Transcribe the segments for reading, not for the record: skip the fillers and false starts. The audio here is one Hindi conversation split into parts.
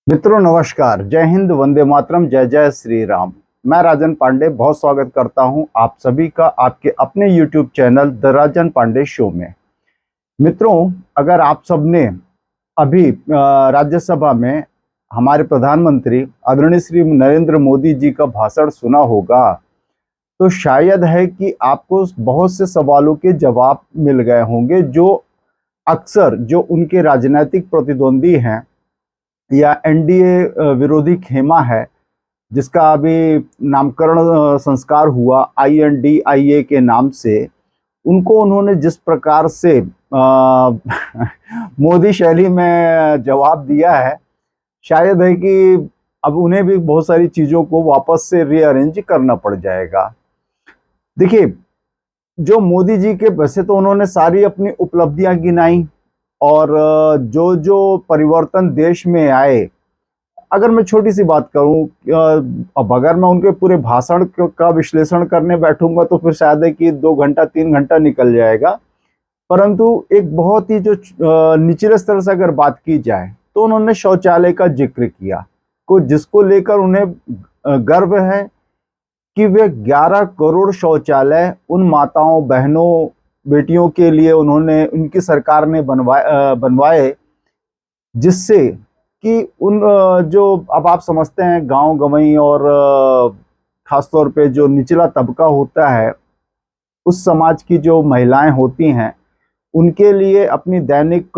मित्रों नमस्कार, जय हिंद, वंदे मातरम, जय जय श्री राम। मैं राजन पांडे बहुत स्वागत करता हूं आप सभी का आपके अपने YouTube channel the Rajan Pandey show में। मित्रों, अगर आप सबने अभी राज्यसभा में हमारे प्रधानमंत्री आदरणीय श्री नरेंद्र मोदी जी का भाषण सुना होगा तो शायद है कि आपको बहुत से सवालों के जवाब मिल गए होंगे जो अक्सर जो उनके राजनीतिक प्रतिद्वंदी हैं या एनडीए विरोधी खेमा है जिसका अभी नामकरण संस्कार हुआ INDIA के नाम से, उनको उन्होंने जिस प्रकार से मोदी शैली में जवाब दिया है, शायद है कि अब उन्हें भी बहुत सारी चीज़ों को वापस से रीअरेंज करना पड़ जाएगा। देखिए, जो मोदी जी के वैसे तो उन्होंने सारी अपनी उपलब्धियां गिनाई और जो जो परिवर्तन देश में आए, अगर मैं छोटी सी बात करूं, अब अगर मैं उनके पूरे भाषण का विश्लेषण करने बैठूंगा तो फिर शायद है कि 2 घंटा 3 घंटा निकल जाएगा। परंतु एक बहुत ही जो निचले स्तर से अगर बात की जाए तो उन्होंने शौचालय का जिक्र किया, को जिसको लेकर उन्हें गर्व है कि वे 11 करोड़ शौचालय उन माताओं, बहनों, बेटियों के लिए उन्होंने, उनकी सरकार ने बनवाए, जिससे कि उन जो अब आप समझते हैं गांव गंवई और खासतौर पे जो निचला तबका होता है, उस समाज की जो महिलाएं होती हैं, उनके लिए अपनी दैनिक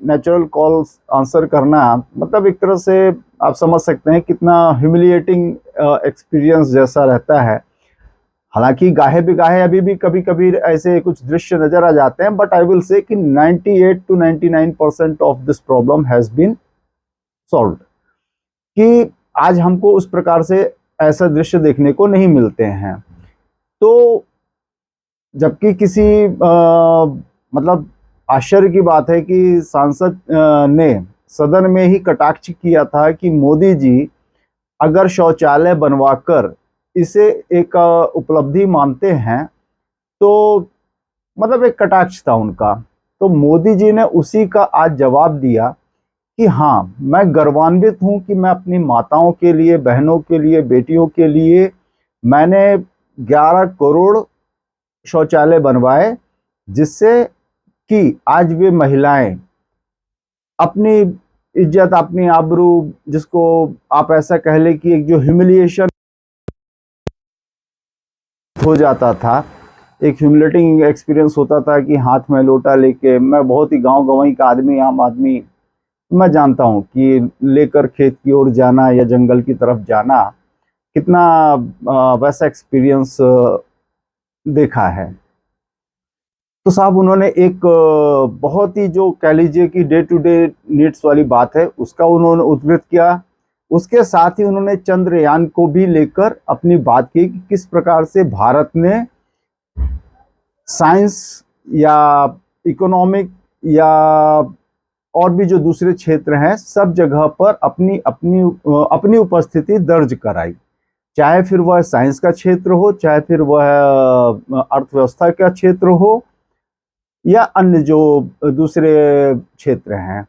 नेचुरल कॉल्स आंसर करना, मतलब एक तरह से आप समझ सकते हैं कितना ह्यूमिलिएटिंग एक्सपीरियंस जैसा रहता है। हालांकि गाहे बिगाहे अभी भी कभी कभी ऐसे कुछ दृश्य नजर आ जाते हैं, बट आई विल से कि 98 to 99% of this problem has been solve, कि आज हमको उस प्रकार से ऐसा दृश्य देखने को नहीं मिलते हैं। तो जबकि किसी मतलब आश्चर्य की बात है कि सांसद ने सदन में ही कटाक्ष किया था कि मोदी जी अगर शौचालय बनवाकर इसे एक उपलब्धि मानते हैं तो, मतलब एक कटाक्ष था उनका। तो मोदी जी ने उसी का आज जवाब दिया कि हाँ, मैं गर्वान्वित हूं कि मैं अपनी माताओं के लिए, बहनों के लिए, बेटियों के लिए मैंने 11 करोड़ शौचालय बनवाए, जिससे कि आज वे महिलाएं अपनी इज्जत, अपनी आबरू, जिसको आप ऐसा कह ले कि एक जो ह्यूमिलिएशन हो जाता था, एक ह्यूमिलेटिंग एक्सपीरियंस होता था कि हाथ में लोटा लेके, मैं बहुत ही गांव गंवई का आदमी, आम आदमी, मैं जानता हूं कि लेकर खेत की ओर जाना या जंगल की तरफ जाना कितना वैसा एक्सपीरियंस देखा है। तो साहब उन्होंने एक बहुत ही जो कह लीजिए कि डे टू डे नीड्स वाली बात है उसका उन्होंने उद्धृत किया। उसके साथ ही उन्होंने चंद्रयान को भी लेकर अपनी बात की कि किस प्रकार से भारत ने साइंस या इकोनॉमिक या और भी जो दूसरे क्षेत्र हैं, सब जगह पर अपनी अपनी अपनी उपस्थिति दर्ज कराई, चाहे फिर वह साइंस का क्षेत्र हो, चाहे फिर वह अर्थव्यवस्था का क्षेत्र हो, या अन्य जो दूसरे क्षेत्र हैं।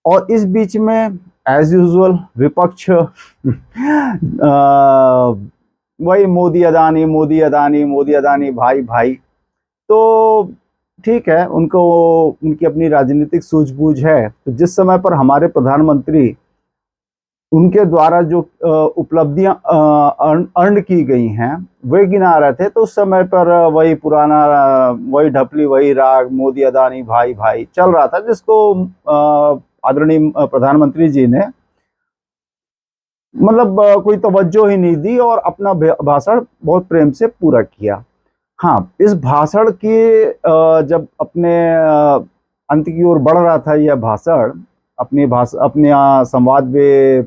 और इस बीच में एज यूजुअल विपक्ष वही मोदी अदानी, मोदी अदानी, मोदी अदानी, भाई भाई। तो ठीक है, उनको उनकी अपनी राजनीतिक सूझबूझ है। तो जिस समय पर हमारे प्रधानमंत्री, उनके द्वारा जो उपलब्धियां अर्न की गई हैं वे गिना रहे थे, तो उस समय पर वही पुराना, वही ढपली, वही राग, मोदी अदानी, भाई भाई चल रहा था, जिसको आदरणीय प्रधानमंत्री जी ने मतलब कोई तवज्जो ही नहीं दी और अपना भाषण बहुत प्रेम से पूरा किया। हाँ, इस भाषण की जब अपने अंत की ओर बढ़ रहा था यह भाषण, अपने संवाद में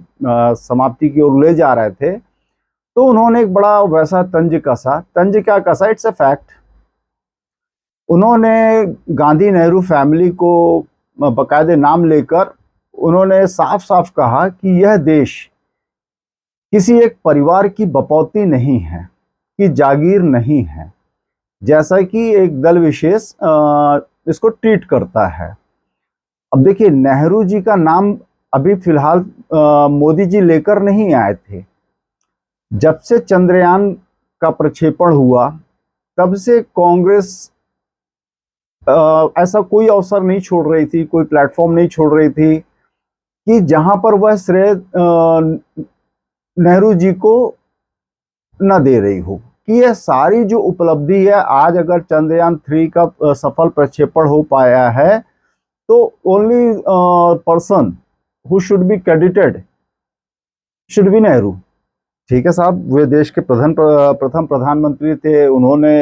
समाप्ति की ओर ले जा रहे थे, तो उन्होंने एक बड़ा वैसा तंज क्या कसा, इट्स अ फैक्ट। उन्होंने गांधी नेहरू फैमिली को बकायदे नाम लेकर उन्होंने साफ साफ कहा कि यह देश किसी एक परिवार की बपौती नहीं है, कि जागीर नहीं है, जैसा कि एक दल विशेष इसको ट्रीट करता है। अब देखिए, नेहरू जी का नाम अभी फिलहाल मोदी जी लेकर नहीं आए थे। जब से चंद्रयान का प्रक्षेपण हुआ तब से कांग्रेस ऐसा कोई अवसर नहीं छोड़ रही थी, कोई प्लेटफॉर्म नहीं छोड़ रही थी कि जहां पर वह श्रेय नेहरू जी को न दे रही हो। कि यह सारी जो उपलब्धि है, आज अगर चंद्रयान 3 का सफल प्रक्षेपण हो पाया है तो only person who should be credited should be Nehru. ठीक है साहब, वे देश के प्रथम प्रधानमंत्री थे। उन्होंने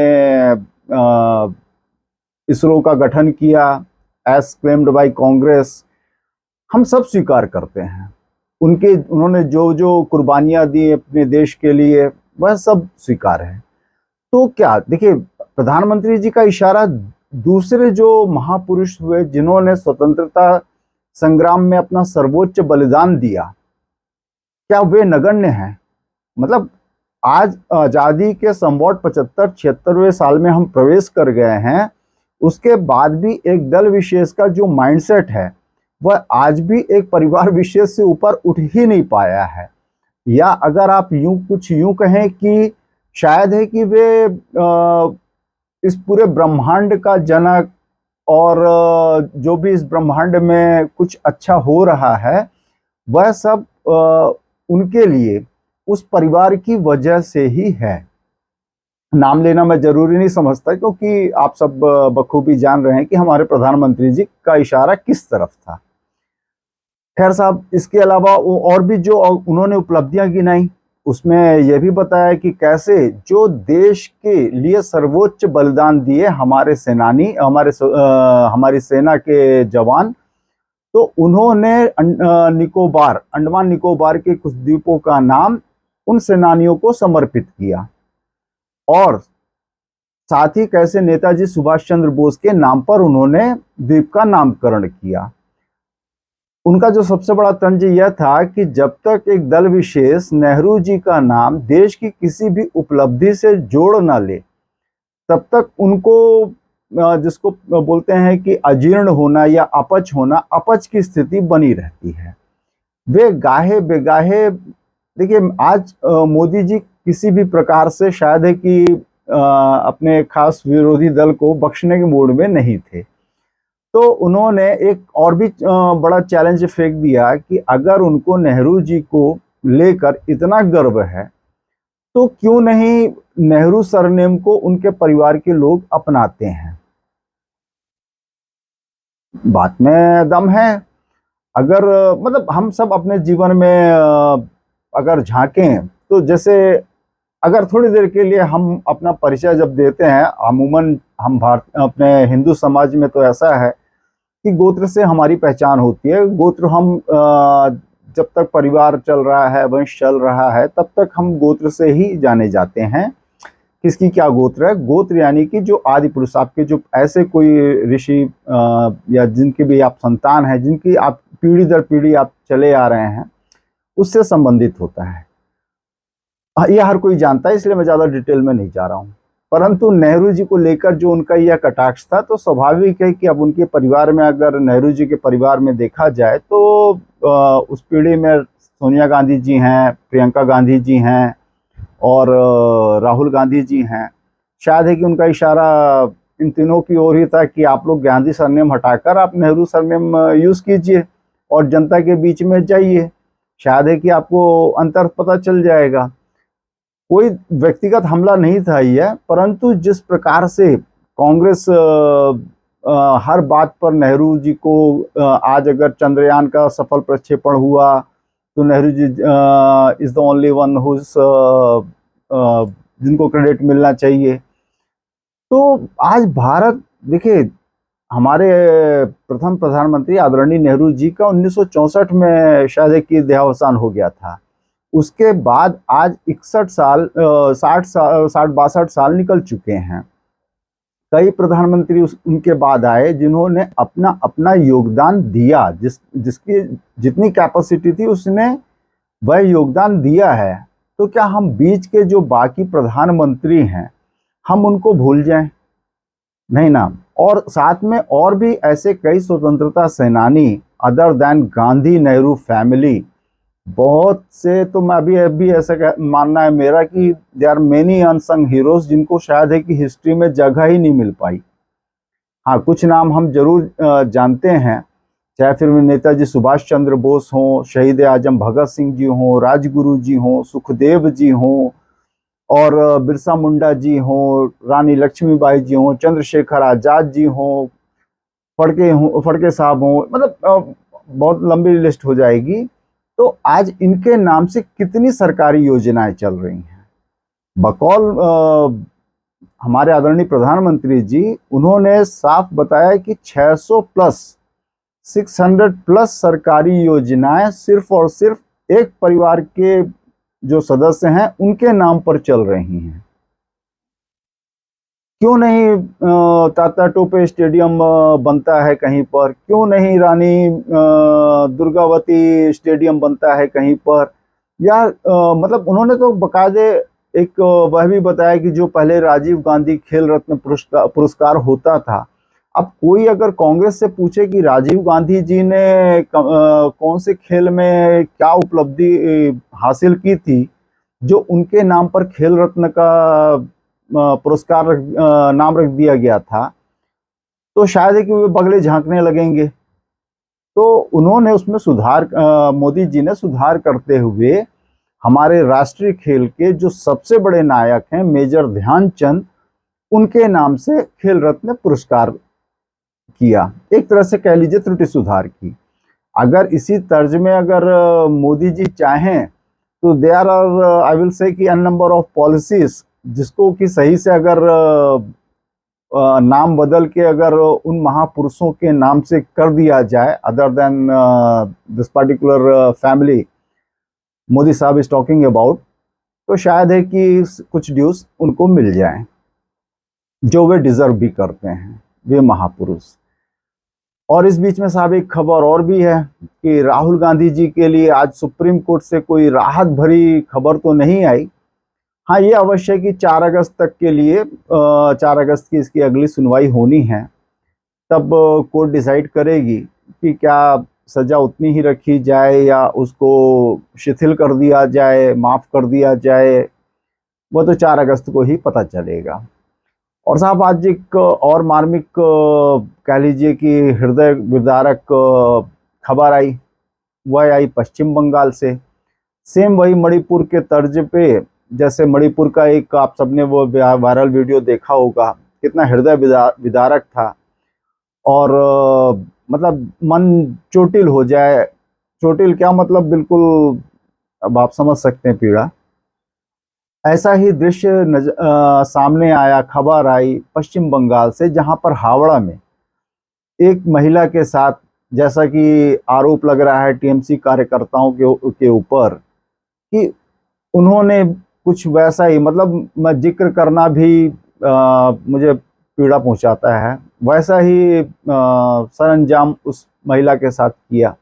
इसरो का गठन किया एज क्लेम्ड बाय कांग्रेस। हम सब स्वीकार करते हैं उन्होंने जो जो कुर्बानियां दी अपने देश के लिए, वह सब स्वीकार है। तो क्या देखिए, प्रधानमंत्री जी का इशारा दूसरे जो महापुरुष हुए जिन्होंने स्वतंत्रता संग्राम में अपना सर्वोच्च बलिदान दिया, क्या वे नगण्य हैं? मतलब आज आजादी के संवट 75-76वें साल में हम प्रवेश कर गए हैं, उसके बाद भी एक दल विशेष का जो माइंडसेट है वह आज भी एक परिवार विशेष से ऊपर उठ ही नहीं पाया है। या अगर आप यूं कहें कि शायद है कि वे इस पूरे ब्रह्मांड का जनक, और जो भी इस ब्रह्मांड में कुछ अच्छा हो रहा है वह सब उनके लिए उस परिवार की वजह से ही है। नाम लेना मैं जरूरी नहीं समझता, क्योंकि आप सब बखूबी जान रहे हैं कि हमारे प्रधानमंत्री जी का इशारा किस तरफ था। खैर साहब, इसके अलावा और भी जो उन्होंने उपलब्धियां गिनाई, उसमें यह भी बताया कि कैसे जो देश के लिए सर्वोच्च बलिदान दिए हमारे सेनानी, हमारी सेना के जवान, तो उन्होंने अंडमान निकोबार के कुछ द्वीपों का नाम उन सेनानियों को समर्पित किया। और साथ ही कैसे नेताजी सुभाष चंद्र बोस के नाम पर उन्होंने द्वीप का नामकरण किया। उनका जो सबसे बड़ा तंज यह था कि जब तक एक दल विशेष नेहरू जी का नाम देश की किसी भी उपलब्धि से जोड़ ना ले, तब तक उनको जिसको बोलते हैं कि अजीर्ण होना या अपच होना, अपच की स्थिति बनी रहती है। वे गाहे बेगाहे, देखिए आज मोदी जी किसी भी प्रकार से शायद है कि अपने खास विरोधी दल को बख्शने के मूड में नहीं थे। तो उन्होंने एक और भी बड़ा चैलेंज फेंक दिया कि अगर उनको नेहरू जी को लेकर इतना गर्व है तो क्यों नहीं नेहरू सरनेम को उनके परिवार के लोग अपनाते हैं। बात में दम है। अगर मतलब हम सब अपने जीवन में अगर झांकें तो जैसे अगर थोड़ी देर के लिए हम अपना परिचय जब देते हैं, अमूमन हम अपने हिंदू समाज में तो ऐसा है कि गोत्र से हमारी पहचान होती है। गोत्र हम जब तक परिवार चल रहा है, वंश चल रहा है, तब तक हम गोत्र से ही जाने जाते हैं। किसकी क्या गोत्र है? गोत्र यानी कि जो आदि पुरुष, आपके जो ऐसे कोई ऋषि या जिनके भी आप संतान हैं, जिनकी आप पीढ़ी दर पीढ़ी आप चले आ रहे हैं, उससे संबंधित होता है। यह हर कोई जानता है, इसलिए मैं ज्यादा डिटेल में नहीं जा रहा हूँ। परंतु नेहरू जी को लेकर जो उनका यह कटाक्ष था, तो स्वाभाविक है कि अब उनके परिवार में, अगर नेहरू जी के परिवार में देखा जाए तो उस पीढ़ी में सोनिया गांधी जी हैं, प्रियंका गांधी जी हैं और राहुल गांधी जी हैं। शायद है कि उनका इशारा इन तीनों की ओर ही था कि आप लोग गांधी सरनेम हटाकर आप नेहरू सरनेम यूज कीजिए और जनता के बीच में जाइए, शायद है कि आपको अंतर पता चल जाएगा। कोई व्यक्तिगत हमला नहीं था यह, परंतु जिस प्रकार से कांग्रेस हर बात पर नेहरू जी को, आज अगर चंद्रयान का सफल प्रक्षेपण हुआ तो Nehru ji is the only one who जिनको क्रेडिट मिलना चाहिए। तो आज भारत, देखिए हमारे प्रथम प्रधानमंत्री आदरणीय नेहरू जी का 1964 में शायद कि देहावसान हो गया था। उसके बाद आज 61 साल 62 साल निकल चुके हैं। कई प्रधानमंत्री उनके बाद आए जिन्होंने अपना अपना योगदान दिया, जिसकी जितनी कैपेसिटी थी उसने वह योगदान दिया है। तो क्या हम बीच के जो बाकी प्रधानमंत्री हैं हम उनको भूल जाएं? नहीं ना। और साथ में और भी ऐसे कई स्वतंत्रता सेनानी other than Gandhi Nehru family, बहुत से, तो मैं अभी ऐसा मानना है मेरा कि they are many unsung heroes जिनको शायद है कि हिस्ट्री में जगह ही नहीं मिल पाई। हाँ, कुछ नाम हम जरूर जानते हैं, चाहे फिर नेताजी सुभाष चंद्र बोस हों, शहीद आजम भगत सिंह जी हों, राजगुरु जी हों, सुखदेव जी हों, और बिरसा मुंडा जी हों, रानी लक्ष्मीबाई जी हों, चंद्रशेखर आजाद जी हों, फड़के साहब हों, मतलब बहुत लंबी लिस्ट हो जाएगी। तो आज इनके नाम से कितनी सरकारी योजनाएं चल रही हैं। बकौल हमारे आदरणीय प्रधानमंत्री जी, उन्होंने साफ बताया कि 600 प्लस 600 प्लस सरकारी योजनाएं सिर्फ और सिर्फ एक परिवार के जो सदस्य हैं उनके नाम पर चल रही हैं। क्यों नहीं तात्या टोपे स्टेडियम बनता है कहीं पर, क्यों नहीं रानी दुर्गावती स्टेडियम बनता है कहीं पर, या मतलब उन्होंने तो बकायदे एक वह भी बताया कि जो पहले राजीव गांधी खेल रत्न पुरस्कार होता था, अब कोई अगर कांग्रेस से पूछे कि राजीव गांधी जी ने कौन से खेल में क्या उपलब्धि हासिल की थी जो उनके नाम पर खेल रत्न का पुरस्कार नाम रख दिया गया था, तो शायद है कि वे बगले झांकने लगेंगे। तो उन्होंने उसमें सुधार, मोदी जी ने सुधार करते हुए हमारे राष्ट्रीय खेल के जो सबसे बड़े नायक हैं मेजर ध्यानचंद, उनके नाम से खेल रत्न पुरस्कार किया। एक तरह से कह लीजिए त्रुटि सुधार की। अगर इसी तर्ज में अगर मोदी जी चाहें तो there are, I will say कि, एन नंबर ऑफ पॉलिसीज जिसको कि सही से अगर नाम बदल के अगर उन महापुरुषों के नाम से कर दिया जाए, other than this particular family Modi साहब इज टॉकिंग अबाउट, तो शायद है कि कुछ ड्यूज उनको मिल जाए जो वे डिजर्व भी करते हैं, वे महापुरुष। और इस बीच में साहब एक खबर और भी है कि राहुल गांधी जी के लिए आज सुप्रीम कोर्ट से कोई राहत भरी खबर तो नहीं आई। हाँ, ये अवश्य कि 4 अगस्त तक के लिए, 4 अगस्त की इसकी अगली सुनवाई होनी है, तब कोर्ट डिसाइड करेगी कि क्या सजा उतनी ही रखी जाए या उसको शिथिल कर दिया जाए, माफ कर दिया जाए, वो तो 4 अगस्त को ही पता चलेगा। और साहब आज एक और मार्मिक कह लीजिए कि हृदय विदारक खबर आई, वह आई पश्चिम बंगाल से। सेम वही मणिपुर के तर्ज पे, जैसे मणिपुर का एक आप सबने वो वायरल वीडियो देखा होगा, कितना हृदय विदारक था, और मतलब मन चोटिल हो जाए, चोटिल क्या मतलब, बिल्कुल अब आप समझ सकते हैं पीड़ा। ऐसा ही दृश्य सामने आया, खबर आई पश्चिम बंगाल से, जहां पर हावड़ा में एक महिला के साथ, जैसा कि आरोप लग रहा है टीएमसी कार्यकर्ताओं के ऊपर, कि उन्होंने कुछ वैसा ही, मतलब मैं जिक्र करना भी मुझे पीड़ा पहुंचाता है, वैसा ही सरंजाम उस महिला के साथ किया।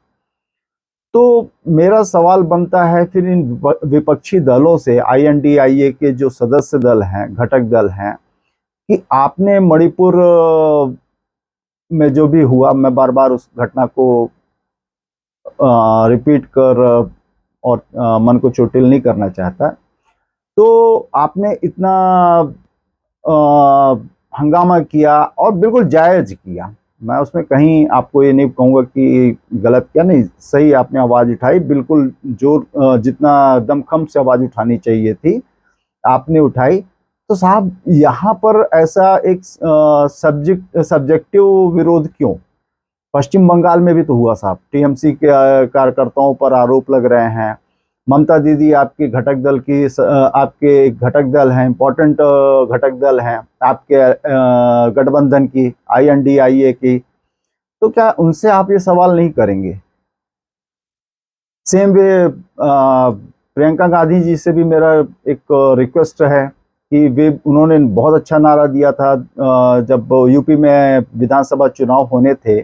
तो मेरा सवाल बनता है फिर इन विपक्षी दलों से, आईएनडीआईए के जो सदस्य दल हैं, घटक दल हैं, कि आपने मणिपुर में जो भी हुआ, मैं बार बार उस घटना को रिपीट कर और मन को चोटिल नहीं करना चाहता, तो आपने इतना हंगामा किया और बिल्कुल जायज किया। मैं उसमें कहीं आपको ये नहीं कहूँगा कि गलत किया, नहीं, सही आपने आवाज़ उठाई, बिल्कुल जोर, जितना दमखम से आवाज़ उठानी चाहिए थी आपने उठाई। तो साहब यहाँ पर ऐसा एक सब्जेक्टिव विरोध क्यों? पश्चिम बंगाल में भी तो हुआ साहब, टीएमसी के कार्यकर्ताओं पर आरोप लग रहे हैं। ममता दीदी आपके घटक दल की, आपके घटक दल हैं, इंपॉर्टेंट घटक दल हैं आपके गठबंधन की, आईएनडीआईए की, तो क्या उनसे आप ये सवाल नहीं करेंगे? सेम वे प्रियंका गांधी जी से भी मेरा एक रिक्वेस्ट है कि वे, उन्होंने बहुत अच्छा नारा दिया था जब यूपी में विधानसभा चुनाव होने थे,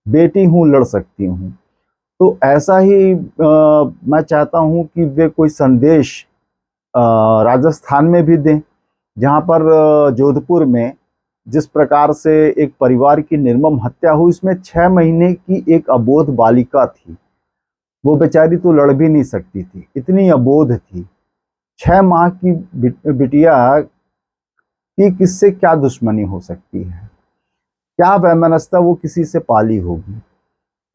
बेटी हूँ लड़ सकती हूँ। तो ऐसा ही मैं चाहता हूँ कि वे कोई संदेश राजस्थान में भी दें, जहाँ पर जोधपुर में जिस प्रकार से एक परिवार की निर्मम हत्या हुई, इसमें 6 महीने की एक अबोध बालिका थी। वो बेचारी तो लड़ भी नहीं सकती थी, इतनी अबोध थी। 6 माह की बिटिया की किससे क्या दुश्मनी हो सकती है, क्या वैमनस्यता वो किसी से पाली होगी।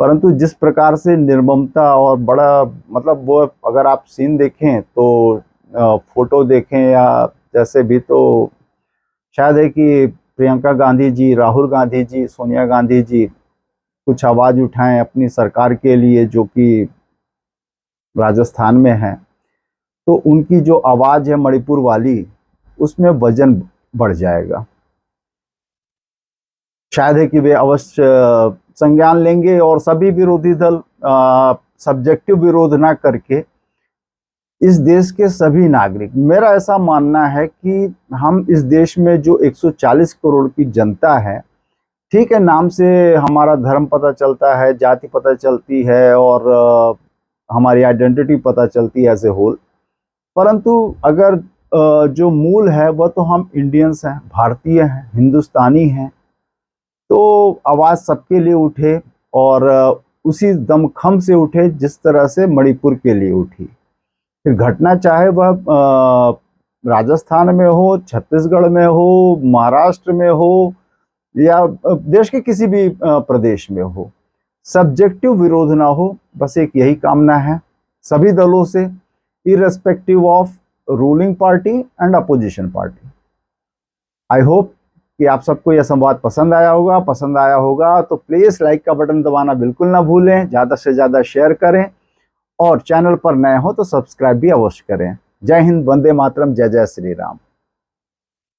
परंतु जिस प्रकार से निर्ममता और बड़ा मतलब वो अगर आप सीन देखें तो फोटो देखें या जैसे भी, तो शायद है कि प्रियंका गांधी जी, राहुल गांधी जी, सोनिया गांधी जी कुछ आवाज उठाएं अपनी सरकार के लिए जो कि राजस्थान में है, तो उनकी जो आवाज है मणिपुर वाली, उसमें वजन बढ़ जाएगा। शायद है कि वे अवश्य संज्ञान लेंगे और सभी विरोधी दल सब्जेक्टिव विरोध ना करके इस देश के सभी नागरिक, मेरा ऐसा मानना है कि हम इस देश में जो 140 करोड़ की जनता है, ठीक है नाम से हमारा धर्म पता चलता है, जाति पता चलती है और हमारी आइडेंटिटी पता चलती है एज ए होल, परंतु अगर जो मूल है वह तो हम इंडियंस हैं, भारतीय हैं, हिंदुस्तानी हैं। तो आवाज सबके लिए उठे और उसी दमखम से उठे जिस तरह से मणिपुर के लिए उठी। फिर घटना चाहे वह राजस्थान में हो, छत्तीसगढ़ में हो, महाराष्ट्र में हो या देश के किसी भी प्रदेश में हो, सब्जेक्टिव विरोध ना हो, बस एक यही कामना है सभी दलों से, irrespective of ruling party and opposition party. I hope कि आप सबको यह संवाद पसंद आया होगा। पसंद आया होगा तो प्लीज लाइक का बटन दबाना बिल्कुल ना भूलें, ज्यादा से ज्यादा शेयर करें और चैनल पर नए हो तो सब्सक्राइब भी अवश्य करें। जय हिंद, वंदे मातरम, जय जय श्री राम।